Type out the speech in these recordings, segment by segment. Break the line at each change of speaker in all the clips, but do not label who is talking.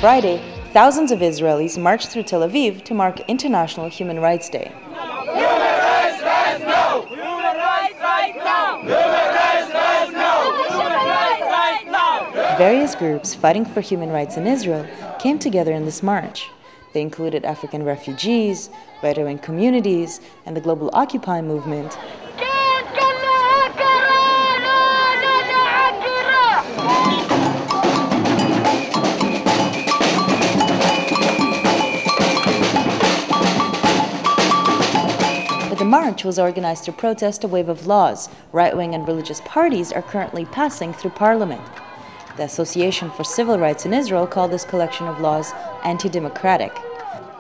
Friday, thousands of Israelis marched through Tel Aviv to mark International Human Rights Day.
Human rights right now! Human rights right now! Human rights right now! Human rights right now!
Various groups fighting for human rights in Israel came together in this march. They included African refugees, right-wing communities, and the global Occupy movement. But the march was organized to protest a wave of laws right-wing and religious parties are currently passing through parliament. The Association for Civil Rights in Israel called this collection of laws anti-democratic.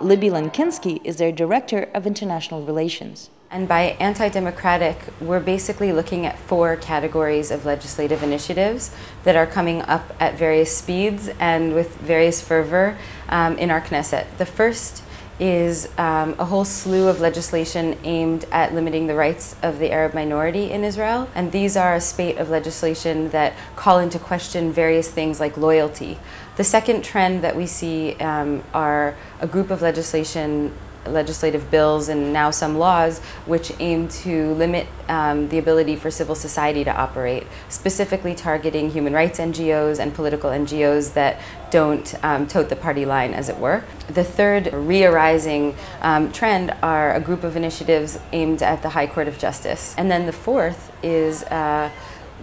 Libby Lankinsky is their Director of International Relations.
And by anti-democratic, we're basically looking at 4 categories of legislative initiatives that are coming up at various speeds and with various fervor in our Knesset. The first is a whole slew of legislation aimed at limiting the rights of the Arab minority in Israel. And these are a spate of legislation that call into question various things like loyalty. The second trend that we see are a group of legislative bills and now some laws which aim to limit the ability for civil society to operate, specifically targeting human rights NGOs and political NGOs that don't tote the party line, as it were. The third re-arising trend are a group of initiatives aimed at the High Court of Justice. And then the fourth is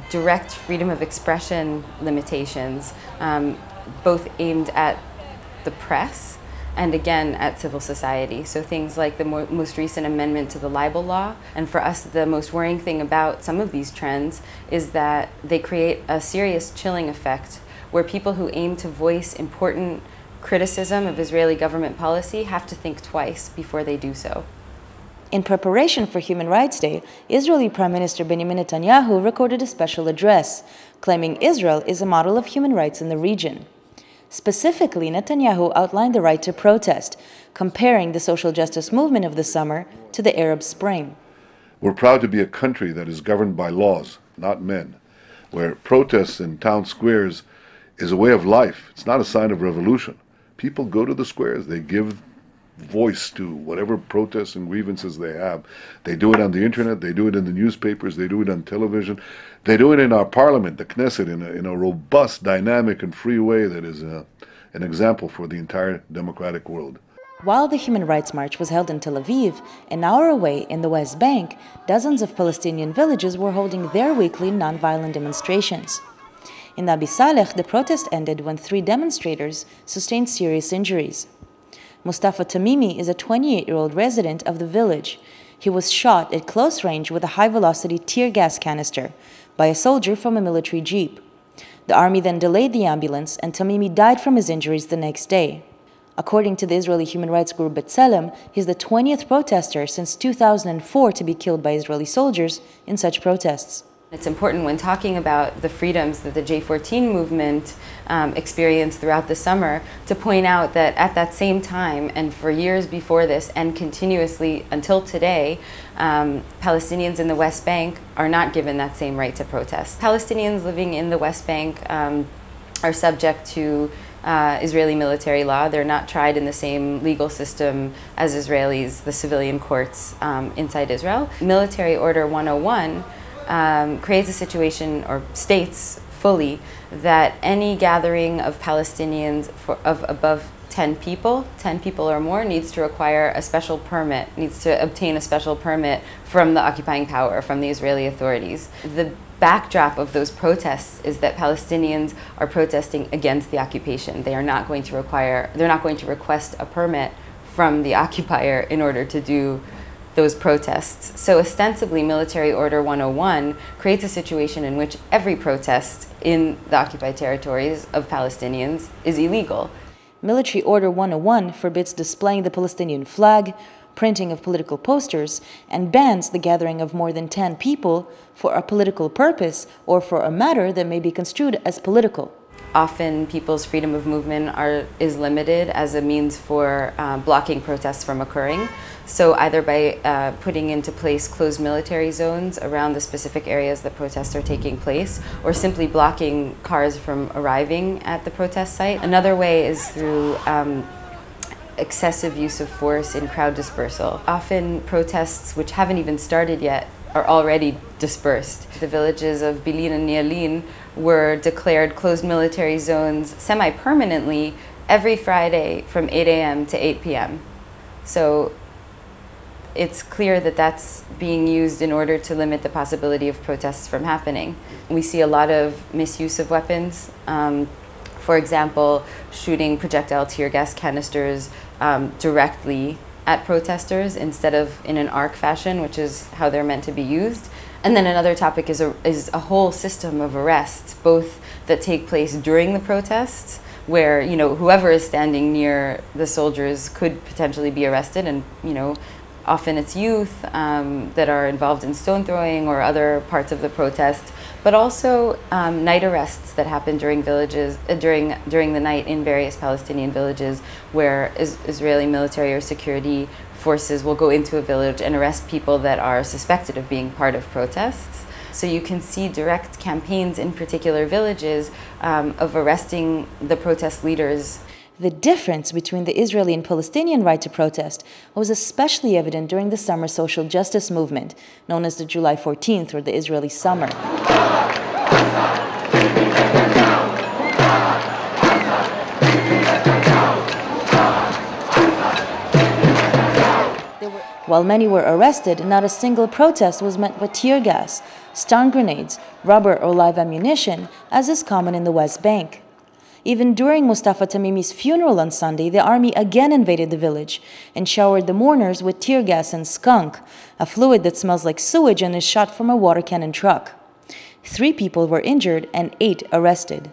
direct freedom of expression limitations, both aimed at the press and again at civil society. So things like the most recent amendment to the libel law. And for us, the most worrying thing about some of these trends is that they create a serious chilling effect where people who aim to voice important criticism of Israeli government policy have to think twice before they do so.
In preparation for Human Rights Day, Israeli Prime Minister Benjamin Netanyahu recorded a special address, claiming Israel is a model of human rights in the region. Specifically, Netanyahu outlined the right to protest, comparing the social justice movement of the summer to the Arab Spring.
We're proud to be a country that is governed by laws, not men, where protests in town squares is a way of life. It's not a sign of revolution. People go to the squares, they give voice to whatever protests and grievances they have. They do it on the internet, they do it in the newspapers, they do it on television, they do it in our parliament, the Knesset, in a robust, dynamic and free way that is an example for the entire democratic world.
While the Human Rights March was held in Tel Aviv, an hour away in the West Bank, dozens of Palestinian villages were holding their weekly nonviolent demonstrations. In Abi Saleh, the protest ended when 3 demonstrators sustained serious injuries. Mustafa Tamimi is a 28-year-old resident of the village. He was shot at close range with a high-velocity tear gas canister by a soldier from a military jeep. The army then delayed the ambulance, and Tamimi died from his injuries the next day. According to the Israeli human rights group B'Tselem, he's the 20th protester since 2004 to be killed by Israeli soldiers in such protests.
It's important when talking about the freedoms that the J14 movement experienced throughout the summer to point out that at that same time and for years before this and continuously until today, Palestinians in the West Bank are not given that same right to protest. Palestinians living in the West Bank are subject to Israeli military law. They're not tried in the same legal system as Israelis, the civilian courts inside Israel. Military Order 101 creates a situation, or states fully, that any gathering of Palestinians of above 10 people or more needs to require a special permit, needs to obtain a special permit from the occupying power, from the Israeli authorities. The backdrop of those protests is that Palestinians are protesting against the occupation. They're not going to request a permit from the occupier in order to do those protests. So ostensibly, Military Order 101 creates a situation in which every protest in the occupied territories of Palestinians is illegal.
Military Order 101 forbids displaying the Palestinian flag, printing of political posters, and bans the gathering of more than 10 people for a political purpose or for a matter that may be construed as political.
often people's freedom of movement is limited as a means for blocking protests from occurring. So either by putting into place closed military zones around the specific areas that protests are taking place, or simply blocking cars from arriving at the protest site. Another way is through excessive use of force in crowd dispersal. Often protests which haven't even started yet are already dispersed. The villages of Bilin and Nialin were declared closed military zones semi-permanently every Friday from 8 a.m. to 8 p.m. So it's clear that that's being used in order to limit the possibility of protests from happening. We see a lot of misuse of weapons. For example, shooting projectile tear gas canisters directly at protesters instead of in an arc fashion, which is how they're meant to be used. And then another topic is a whole system of arrests, both that take place during the protests, where whoever is standing near the soldiers could potentially be arrested, and often it's youth that are involved in stone throwing or other parts of the protest, but also night arrests that happen during the night in various Palestinian villages, where Israeli military or security forces will go into a village and arrest people that are suspected of being part of protests. So you can see direct campaigns in particular villages of arresting the protest leaders.
The difference between the Israeli and Palestinian right to protest was especially evident during the summer social justice movement, known as the July 14th or the Israeli summer. While many were arrested, not a single protest was met with tear gas, stun grenades, rubber or live ammunition, as is common in the West Bank. Even during Mustafa Tamimi's funeral on Sunday, the army again invaded the village and showered the mourners with tear gas and skunk, a fluid that smells like sewage and is shot from a water cannon truck. 3 people were injured and 8 arrested.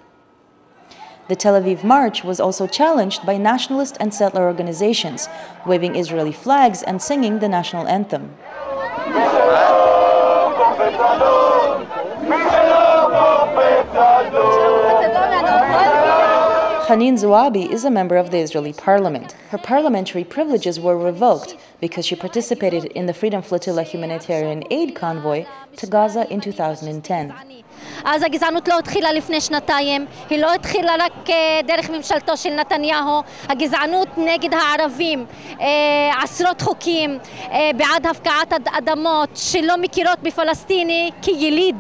The Tel Aviv march was also challenged by nationalist and settler organizations, waving Israeli flags and singing the national anthem. Hanin Zouabi is a member of the Israeli parliament. Her parliamentary privileges were revoked because she participated in the Freedom Flotilla humanitarian aid convoy to Gaza in 2010.
אז הגזענות לא התחילה לפני שנתיים, היא לא התחילה רק דרך ממשלתו של נתניהו. הגזענות נגד הערבים, עשרות חוקים בעד הפקעת אדמות שלא מכירות בפלסטיני כיליד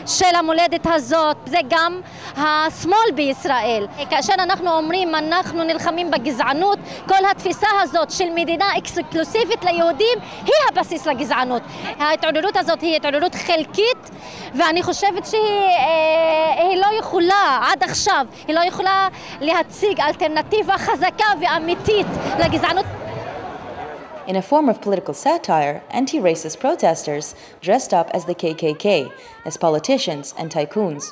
של המולדת הזאת. זה גם השמאל בישראל. כאשר אנחנו אומרים אנחנו נלחמים בגזענות, כל התפיסה הזאת של מדינה אקסקלוסיבית ליהודים היא הבסיס לגזענות. ההתעוררות הזאת היא התעוררות חלקית, ואני חושבת שהיא לא יכולה, עד עכשיו, היא לא יכולה להציג אלטרנטיבה חזקה ואמיתית לגזענות.
In a form of political satire, anti-racist protesters dressed up as the KKK, as politicians and tycoons.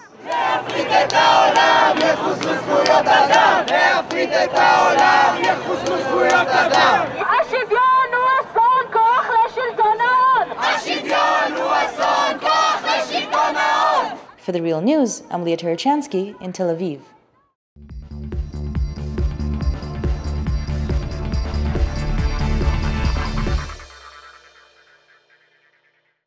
For the Real News, I'm Leah Terechansky in Tel Aviv.